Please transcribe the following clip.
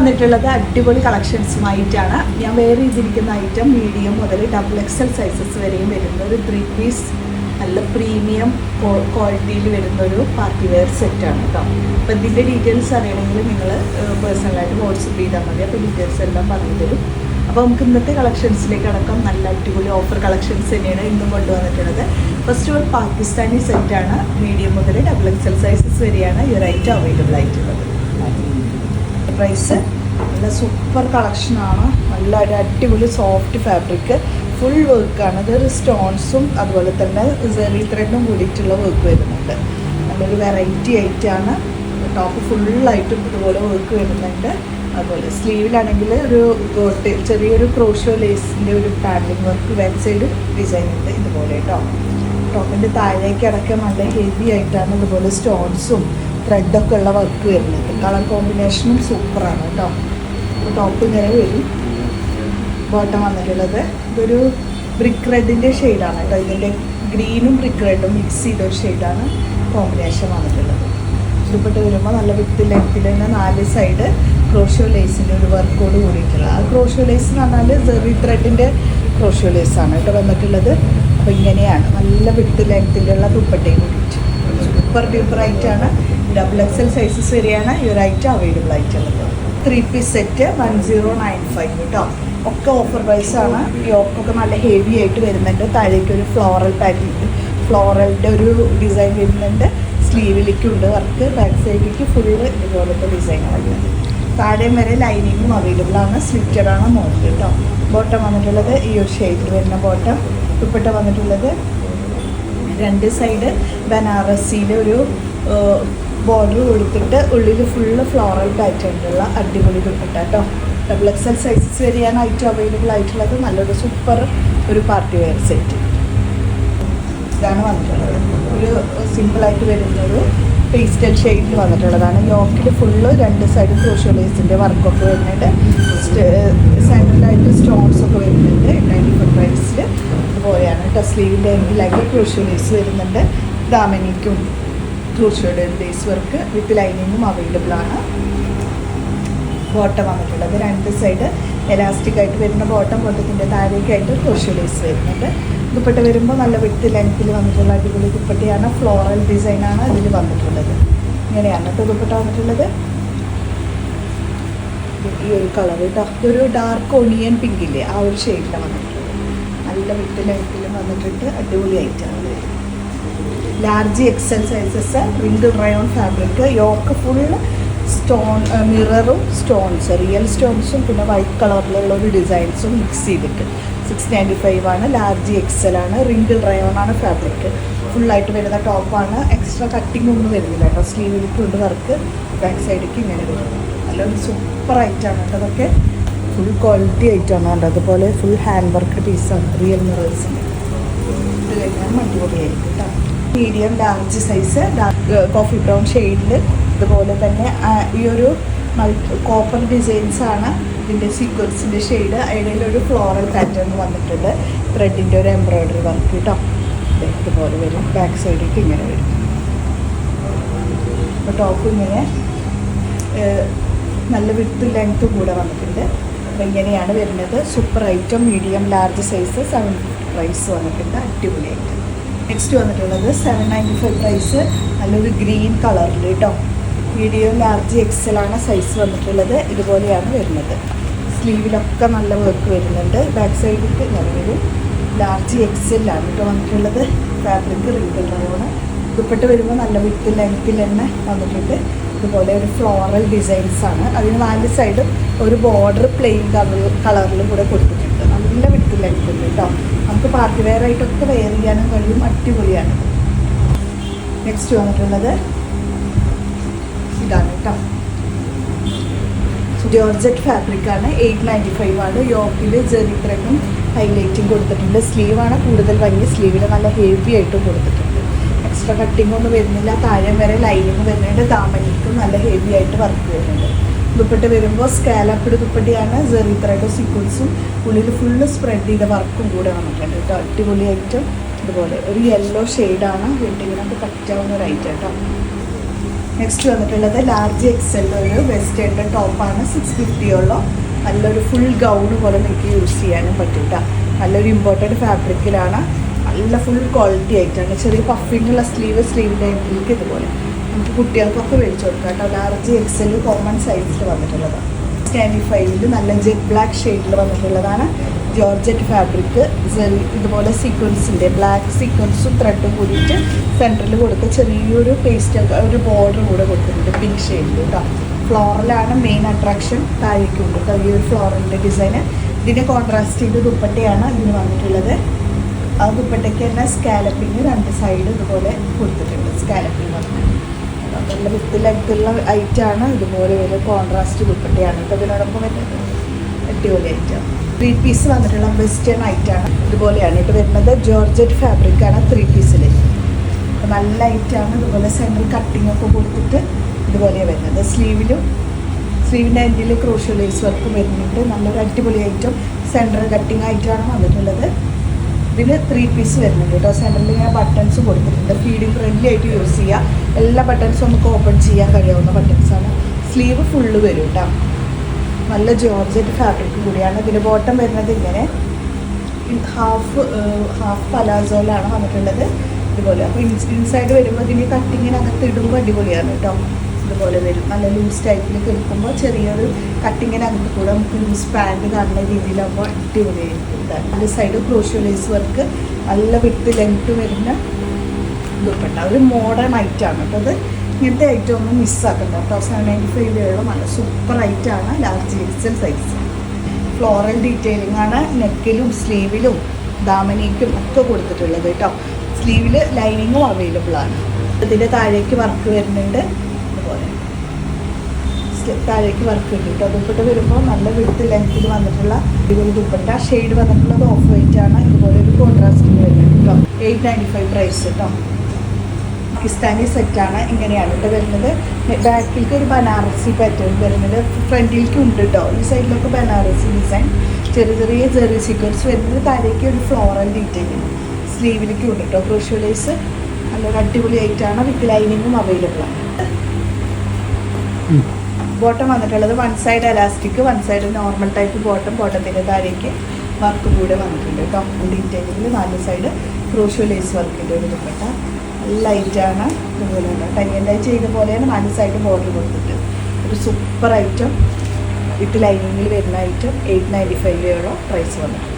വന്നിട്ടുള്ളത് അടിപൊളി കളക്ഷൻസുമായിട്ടാണ്. ഞാൻ വെയർ ചെയ്തിരിക്കുന്ന ഐറ്റം മീഡിയം മുതൽ XXL സൈസസ് വരെയും വരുന്ന ഒരു 3 പീസ് നല്ല പ്രീമിയം ക്വാളിറ്റിയിൽ വരുന്നൊരു പാർട്ടി വെയർ സെറ്റാണ് കേട്ടോ. അപ്പോൾ ഇതിൻ്റെ ഡീറ്റെയിൽസ് അറിയണമെങ്കിൽ നിങ്ങൾ പേഴ്സണലായിട്ട് വാട്സപ്പ് ചെയ്താൽ മതി. അപ്പോൾ ഡീറ്റെയിൽസ് എല്ലാം പറഞ്ഞു തരും. അപ്പോൾ നമുക്ക് ഇന്നത്തെ കളക്ഷൻസിലേക്ക് അടക്കം നല്ല അടിപൊളി ഓഫർ കളക്ഷൻസ് തന്നെയാണ് ഇന്നും കൊണ്ടുവന്നിട്ടുള്ളത്. ഫസ്റ്റ് ഓൾ പാകിസ്ഥാനി സെറ്റാണ്. മീഡിയം മുതൽ XXL സൈസസ് വരെയാണ് ഈ ഒരു ഐറ്റം അവൈലബിൾ ആയിട്ടുള്ളത്. പ്രൈസ് നല്ല സൂപ്പർ കളക്ഷനാണ്. നല്ല ഒരു അടിപൊളി സോഫ്റ്റ് ഫാബ്രിക് ഫുൾ വർക്കാണ്. ഇതൊരു സ്റ്റോൺസും അതുപോലെ തന്നെ സെറി ത്രെഡും കൂടിയിട്ടുള്ള വർക്ക് വരുന്നുണ്ട്. നല്ലൊരു വെറൈറ്റി ആയിട്ടാണ്. ടോപ്പ് ഫുള്ളായിട്ടും ഇതുപോലെ വർക്ക് വരുന്നുണ്ട്. അതുപോലെ സ്ലീവിലാണെങ്കിൽ ഒരു ചെറിയൊരു ക്രോഷോ ലേസിൻ്റെ ഒരു പാഡലിംഗ് വർക്ക് ബാക്ക് സൈഡ് ഡിസൈൻ ഉണ്ട് ഇതുപോലെ കേട്ടോ. ടോപ്പിൻ്റെ താഴേക്ക് അടക്കം നല്ല ഹെവി ആയിട്ടാണ് ഇതുപോലെ സ്റ്റോൺസും ത്രെഡൊക്കെ ഉള്ള വർക്ക് വരുന്നുണ്ട്. കളർ കോമ്പിനേഷനും സൂപ്പറാണ് കേട്ടോ. അപ്പോൾ ടോപ്പ് ഇങ്ങനെ വരും. ബോട്ടം വന്നിട്ടുള്ളത് ഇതൊരു ബ്രിക്ക് റെഡിൻ്റെ ഷെയ്ഡാണ് കേട്ടോ. ഇതിൻ്റെ ഗ്രീനും ബ്രിക്ക് റെഡും മിക്സ് ചെയ്തൊരു ഷെയ്ഡാണ് കോമ്പിനേഷൻ വന്നിട്ടുള്ളത്. ഇഷ്ടപ്പെട്ട് വരുമ്പോൾ നല്ല വിത്ത് ലെങ്ത്തിൽ തന്നെ 4 സൈഡ് ക്രോഷോ ലേസിൻ്റെ ഒരു വർക്കോട് കൂടിയിട്ടുള്ളത്. ആ ക്രോഷോ ലേസ് എന്ന് പറഞ്ഞാൽ സെറി ത്രെഡിൻ്റെ ക്രോഷോ ലേസാണ് കേട്ടോ വന്നിട്ടുള്ളത്. അപ്പോൾ ഇങ്ങനെയാണ് നല്ല വിത്ത് ലെങ്ത്തിലുള്ള ദുപ്പട്ടയും കൂടിയിട്ട് സൂപ്പർ ഡ്യൂപ്പർ ആയിട്ടാണ്. XXL സൈസസ് വരെയാണ് ഈ ഒരു ഐറ്റം അവൈലബിൾ ആയിട്ടുള്ളത്. 3 പീസ് സെറ്റ് 1095 കേട്ടോ. ഒക്കെ ഓഫർ പ്രൈസാണ്. യോക്കൊക്കെ നല്ല ഹെവി ആയിട്ട് വരുന്നുണ്ട്. താഴേക്ക് ഒരു ഫ്ലോറലിൻ്റെ ഒരു ഡിസൈൻ വരുന്നുണ്ട്. സ്ലീവിലേക്കുണ്ട് വർക്ക്. ബാക്ക് സൈഡിലേക്ക് ഫുള്ള് ഇതുപോലത്തെ ഡിസൈനാണ്. താഴെ വരെ ലൈനിങ്ങും അവൈലബിൾ ആണ്. സ്ലിറ്റഡാണ് മോഡൽ കേട്ടോ. ബോട്ടം വന്നിട്ടുള്ളത് ഈ ഒരു ഷെയ്ഡിൽ വരുന്ന ബോട്ടം. ദുപ്പട്ട വന്നിട്ടുള്ളത് 2 സൈഡ് ബനാറസിയിലെ ഒരു ബോർഡർ കൊടുത്തിട്ട് ഉള്ളിൽ ഫുള്ള് ഫ്ലോറൽ പാറ്റേണിലുള്ള അടിപൊളി ദുപ്പട്ട കേട്ടോ. XXL സൈസസ് വരെയാണ് ഐറ്റം അവൈലബിൾ ആയിട്ടുള്ളത്. നല്ലൊരു സൂപ്പർ ഒരു പാർട്ടി വെയർ സെറ്റ് ഇതാണ് വന്നിട്ടുള്ളത്. ഒരു സിമ്പിളായിട്ട് വരുന്നൊരു പേസ്റ്റൽ ഷെയ്ഡിൽ വന്നിട്ടുള്ളതാണ്. യോക്കിൽ ഫുള്ള് 2 സൈഡ് ക്രോഷോ ലേസിൻ്റെ വർക്കൊക്കെ വരുന്നുണ്ട്. സെൻട്രലായിട്ട് സ്റ്റോൺസ് ഒക്കെ വരുന്നുണ്ട്. 95 പ്രൈസിൽ ഇതുപോലെയാണ് കേട്ടോ. സ്ലീവിൻ്റെ എൻഡിലായിട്ട് ക്രോഷോ ലേസ് വരുന്നുണ്ട്. ദാമനിക്കും ക്രോഷോയുടെ ലേസ് വർക്ക് വിത്ത് ലൈനിങ്ങും അവൈലബിൾ ആണ്. ബോട്ടം വന്നിട്ടുള്ളത് 2 സൈഡ് എലാസ്റ്റിക് ആയിട്ട് വരുന്ന ബോട്ടം. ബോട്ടത്തിൻ്റെ താഴേക്കായിട്ട് ക്രോഷോ ലേസ് വരുന്നുണ്ട്. ദുപ്പട്ട വരുമ്പോൾ നല്ല വിത്ത് ലെങ്ത്തിൽ വന്നിട്ടുള്ള അടിപൊളി ദുപ്പട്ടയാണ്. ഫ്ലോറൽ ഡിസൈനാണ് ഇതിൽ വന്നിട്ടുള്ളത്. ഇങ്ങനെയാണ് കേട്ടോ ദുപ്പട്ട വന്നിട്ടുള്ളത്. ഈ ഒരു കളർ കേട്ടോ. ഇതൊരു ഡാർക്ക് ഒണിയൻ പിങ്കില്ലേ ആ ഒരു ഷെയ്ഡിലാണ് വന്നിട്ടുള്ളത്. നല്ല വിത്ത് ലെങ്ത്തിലും വന്നിട്ടുണ്ട്. അടിപൊളി ഐറ്റമാണ്. Large XL sizes wrinkle rayon fabric. Yoke full stone മിററും സ്റ്റോൺസ് റിയൽ സ്റ്റോൺസും പിന്നെ വൈറ്റ് കളറിലുള്ള ഒരു ഡിസൈൻസും മിക്സ് ചെയ്തിട്ട് 695 ആണ്. ലാർജ് XL ആണ്. റിങ്കിൾ റയോൺ ആണ് ഫാബ്രിക്. ഫുള്ളായിട്ട് വരുന്ന ടോപ്പാണ്. എക്സ്ട്രാ കട്ടിങ് ഒന്നും വരുന്നില്ല കേട്ടോ. സ്ലീവിലേക്ക് ഉണ്ട് വർക്ക്. ബാക്ക് സൈഡിലേക്ക് ഇങ്ങനെ വരും. നല്ലൊരു സൂപ്പർ ഐറ്റമാണ് കേട്ടോ. അതൊക്കെ ഫുൾ ക്വാളിറ്റി ഐറ്റമാണ് കേട്ടോ. അതുപോലെ ഫുൾ ഹാൻഡ് വർക്ക് പീസാണ്. റിയൽ മിറേഴ്സിൻ്റെ ഇത് കഴിഞ്ഞാൽ അടിപൊളിയായിരിക്കും കേട്ടോ. Medium large size coffee brown ഷെയ്ഡിൽ ഇതുപോലെ തന്നെ ഈ ഒരു കോപ്പർ ഡിസൈൻസാണ് ഇതിൻ്റെ സീക്വൻസിൻ്റെ ഷെയ്ഡ്. അതിലൊരു ഫ്ലോറൽ പാറ്റേൺ വന്നിട്ടുണ്ട്. ത്രെഡിൻ്റെ ഒരു എംബ്രോയ്ഡറി വർക്ക് കേട്ടോ. ഇതുപോലെ വരും. ബാക്ക് സൈഡിലേക്ക് ഇങ്ങനെ വരും. അപ്പോൾ ടോപ്പ് ഇങ്ങനെ നല്ല വിത്ത് ലെങ്ത്തും കൂടെ വന്നിട്ടുണ്ട്. അപ്പോൾ ഇങ്ങനെയാണ് വരുന്നത്. Super item. Medium large size 750 price വന്നിട്ടുണ്ട്. അടിപൊളി ഐറ്റം. നെക്സ്റ്റ് വന്നിട്ടുള്ളത് 795 പ്രൈസ്. നല്ലൊരു ഗ്രീൻ കളറിൽ കേട്ടോ. മീഡിയം ലാർജ് XL ആണ് സൈസ് വന്നിട്ടുള്ളത്. ഇതുപോലെയാണ് വരുന്നത്. സ്ലീവിലൊക്കെ നല്ല വർക്ക് വരുന്നുണ്ട്. ബാക്ക് സൈഡിലേക്ക് ഇങ്ങനെ വരും. ലാർജ് XL ആണ് കേട്ടോ വന്നിട്ടുള്ളത്. Fabric wrinkle rayon. ദുപ്പട്ട വരുമ്പോൾ നല്ല വിത്ത് ലെങ്ത്തിൽ തന്നെ വന്നിട്ടുണ്ട്. ഇതുപോലെ ഒരു ഫ്ലോറൽ ഡിസൈൻസാണ്. അതിന് 4 സൈഡും ഒരു ബോർഡർ പ്ലെയിൻ കളറിലും കൂടെ കൊടുത്തിട്ടുണ്ട്. നല്ല വിത്ത് ലെങ്ത് ഉണ്ട് കേട്ടോ. നമുക്ക് പാർട്ടി വെയർ ആയിട്ടൊക്കെ വെയർ ചെയ്യാനും കഴിയും. അടിപൊളിയാണ്. നെക്സ്റ്റ് വന്നിട്ടുള്ളത് ഇതാണ് കേട്ടോ. ജോർജറ്റ് ഫാബ്രിക്കാണ്. 895 ആണ്. യോക്കിൽ ജെറി ത്രെഡും ഹൈലൈറ്റും കൊടുത്തിട്ടുണ്ട്. സ്ലീവാണ് കൂടുതൽ ഭംഗി. സ്ലീവിൽ നല്ല ഹെവി ആയിട്ടും കൊടുത്തിട്ടുണ്ട്. എക്സ്ട്രാ കട്ടിംഗ് ഒന്നും വരുന്നില്ല. താഴെ വരെ ലൈനിങ് വരുന്നുണ്ട്. ദാമനിക്കും നല്ല ഹെവി ആയിട്ട് വർക്ക് വരുന്നുണ്ട്. ദുപ്പട്ട വരുമ്പോൾ സ്കാലപ്പ്ഡ് ദുപ്പട്ടയാണ്. ജെറി ത്രെഡും സീക്വൻസും ഉള്ളിൽ ഫുള്ള് സ്പ്രെഡ് ചെയ്ത വർക്കും കൂടെ വന്നിട്ടുണ്ട് കേട്ടോ. അടിപൊളി ഐറ്റം. ഇതുപോലെ ഒരു യെല്ലോ ഷെയ്ഡാണ്. വെഡിങ്ങിനൊക്കെ പറ്റാവുന്ന ഒരു ഐറ്റം കേട്ടോ. നെക്സ്റ്റ് വന്നിട്ടുള്ളത് ലാർജ് എക്സലിൻ്റെ ഒരു വെസ്റ്റേണിൻ്റെ ടോപ്പാണ്. 650 നല്ലൊരു ഫുൾ ഗൗണ് പോലെ നിങ്ങൾക്ക് യൂസ് ചെയ്യാനും പറ്റും കേട്ടോ. നല്ലൊരു ഇമ്പോർട്ടൻറ്റ് ഫാബ്രിക്കിലാണ്, നല്ല ഫുൾ ക്വാളിറ്റി ആയിട്ടാണ്. ചെറിയ പഫിങ്ങുള്ള സ്ലീവിൻ്റെ എൻഡിലേക്ക് ഇതുപോലെ നമുക്ക് കുട്ടികൾക്കൊക്കെ മേടിച്ചു കൊടുക്കാം കേട്ടോ. ലാർജ് എക്സൽ കോമൺ സൈസിൽ വന്നിട്ടുള്ളതാണ്. 95 നല്ല ജെറ്റ് ബ്ലാക്ക് ഷെയ്ഡിൽ വന്നിട്ടുള്ളതാണ്. ജോർജറ്റ് ഫാബ്രിക് ഇതുപോലെ സീക്വൻസിൻ്റെ ബ്ലാക്ക് സീക്വൻസും ത്രെഡും കൂടിയിട്ട് സെൻറ്ററിൽ കൊടുത്ത് ചെറിയൊരു പേസ്റ്റൽ ഒരു ബോർഡർ കൂടെ കൊടുത്തിട്ടുണ്ട് പിങ്ക് ഷെയ്ഡിൽ കേട്ടോ. ഫ്ലോറലാണ് മെയിൻ അട്രാക്ഷൻ. താഴേക്കുണ്ട് കേട്ടോ ഈ ഒരു ഫ്ലോറലിൻ്റെ ഡിസൈന്. ഇതിൻ്റെ കോൺട്രാസ്റ്റ് ചെയ്ത് ദുപ്പട്ടയാണ് ഇതിന് വന്നിട്ടുള്ളത്. ആ ദുപ്പട്ടയ്ക്ക് തന്നെ സ്കാലപ്പിങ് 2 സൈഡ് ഇതുപോലെ കൊടുത്തിട്ടുണ്ട്. സ്കാലപ്പിങ് വന്നിട്ട് നല്ല വിത്ത് ലെഗുള്ള ഐറ്റാണ്. ഇതുപോലെ ഒരു കോൺട്രാസ്റ്റ് ദുപ്പട്ടയാണ് കേട്ടോ ഇതിനോടൊപ്പം വരുന്നത്. അടിപൊളി ഐറ്റം. 3 പീസ് വന്നിട്ടുള്ള വെസ്റ്റേൺ ഐറ്റാണ്. ഇതുപോലെയാണ് കേട്ടോ വരുന്നത്. ജോർജറ്റ് ഫാബ്രിക്കാണ് 3 പീസിൽ. നല്ല ഐറ്റാണ്. ഇതുപോലെ സെൻട്രൽ കട്ടിങ് ഒക്കെ കൊടുത്തിട്ട് ഇതുപോലെയാണ് വരുന്നത്. സ്ലീവിൻ്റെ എൻഡിൽ ക്രോഷ്യോ ലേസ് വർക്ക് വരുന്നുണ്ട്. നല്ലൊരു അടിപൊളി ഐറ്റം സെൻട്രൽ കട്ടിങ് ആയിട്ടാണ് വന്നിട്ടുള്ളത്. ഇതിന് 3 പീസ് വരുന്നുണ്ട് കേട്ടോ. സെൻറ്ററിൽ ഇങ്ങനെ ബട്ടൺസ് കൊടുത്തിട്ടുണ്ട്. ഫീഡിങ് ഫ്രണ്ട്ലി ആയിട്ട് യൂസ് ചെയ്യുക. എല്ലാ ബട്ടൺസും നമുക്ക് ഓപ്പൺ ചെയ്യാൻ കഴിയാവുന്ന ബട്ടൺസാണ്. സ്ലീവ് ഫുള്ള് വരും കേട്ടോ. നല്ല ജോർജറ്റ് ഫാബ്രിക് കൂടിയാണ്. ഇതിൻ്റെ ബോട്ടം വരുന്നത് ഇങ്ങനെ ഹാഫ് പലാസോയിലാണ് വന്നിട്ടുള്ളത് ഇതുപോലെ. അപ്പോൾ ഇൻസൈഡ് വരുമ്പോൾ ഇതിന് കട്ടിങ്ങിനകത്ത് ഇടുമ്പോൾ അടിപൊളിയാണ് കേട്ടോ. ഇതുപോലെ വരും. നല്ല ലൂസ് ടൈപ്പിൽ കിടക്കുമ്പോൾ ചെറിയൊരു കട്ടിങ്ങിനകത്ത് കൂടെ നമുക്ക് ലൂസ് പാൻറ്റ് കാണുന്ന രീതിയിലാകുമ്പോൾ അടിപൊളിയായിരിക്കും. രണ്ട് സൈഡ് ക്രോഷ്യോ ലേസ് വർക്ക് നല്ല വിട്ട് ലെങ്ത്ത് വരുന്ന ദുപ്പട്ട. ഒരു മോഡേൺ ഐറ്റാണ് കേട്ടോ. അത് ഇങ്ങനത്തെ ഐറ്റം ഒന്നും മിസ്സാക്കണ്ട കേട്ടോ. 795 നല്ല സൂപ്പർ ഐറ്റാണ്. Large XL size. Floral detailing ആണ് നെക്കിലും സ്ലീവിലും ദാമനിക്കും ഒക്കെ കൊടുത്തിട്ടുള്ളത് കേട്ടോ. സ്ലീവിൽ ലൈനിങ്ങും അവൈലബിൾ ആണ്. ഇതിൻ്റെ താഴേക്ക് വർക്ക് വരുന്നുണ്ട്. ഇതുപോലെ താഴേക്ക് വർക്ക് ഉണ്ട് കേട്ടോ. ദുപ്പട്ട വരുമ്പോൾ നല്ല വിടുത്ത് ലെങ്ത്തിൽ വന്നിട്ടുള്ള ഇതുപോലെ ദുപ്പട്ട. ഷെയ്ഡ് വന്നിട്ടുള്ളത് ഓഫ് വൈറ്റ് ആണ്. ഇതുപോലെ ഒരു കോൺട്രാസ്റ്റിങ് വരുന്നുണ്ട് കേട്ടോ. 895 പ്രൈസ് കേട്ടോ. പാകിസ്ഥാനി സെറ്റാണ്. ഇങ്ങനെയാണ് കേട്ടോ വരുന്നത്. ബാക്കിലേക്ക് ഒരു ബനാറസി പാറ്റേൺ വരുന്നത്. ഫ്രണ്ടിലേക്ക് ഉണ്ട് കേട്ടോ. ഈ സൈഡിലൊക്കെ ബനാറസി ഡിസൈൻ ചെറിയ ചെറിയ സീക്വൻസ് വരുന്നത്. താഴേക്ക് ഒരു ഫ്ലോറൽ ഡീറ്റെയിലിംഗ് സ്ലീവിലേക്ക് ഉണ്ട് കേട്ടോ. ക്രോഷ്യോ ലേസ് നല്ലൊരു അടിപൊളി ആയിട്ടാണ്. വിത്ത് ലൈനിങ്ങും അവൈലബിൾ ആണ്. ബോട്ടം വന്നിട്ടുള്ളത് 1 side elastic 1 side normal type bottom. ബോട്ടത്തിൻ്റെ താഴേക്ക് വർക്ക് കൂടെ വന്നിട്ടുണ്ട് കേട്ടോ. ഡീറ്റെയിലിങ്ങിൽ 4 സൈഡ് ക്രോഷ്യോ ലേസ് വർക്കിൻ്റെ ഒരു ദുപ്പട്ട. നല്ല ഐറ്റാണ്. ഇതുപോലെ ടൈ ആൻഡ് ഡൈ ചെയ്ത പോലെയാണ് 4 സൈഡ് ബോർഡർ കൊടുത്തിട്ട് ഒരു സൂപ്പർ ഐറ്റം വിത്ത് ലൈനിങ്ങിൽ വരുന്ന ഐറ്റം. 895 പ്രൈസ് വന്നിട്ടുണ്ട്.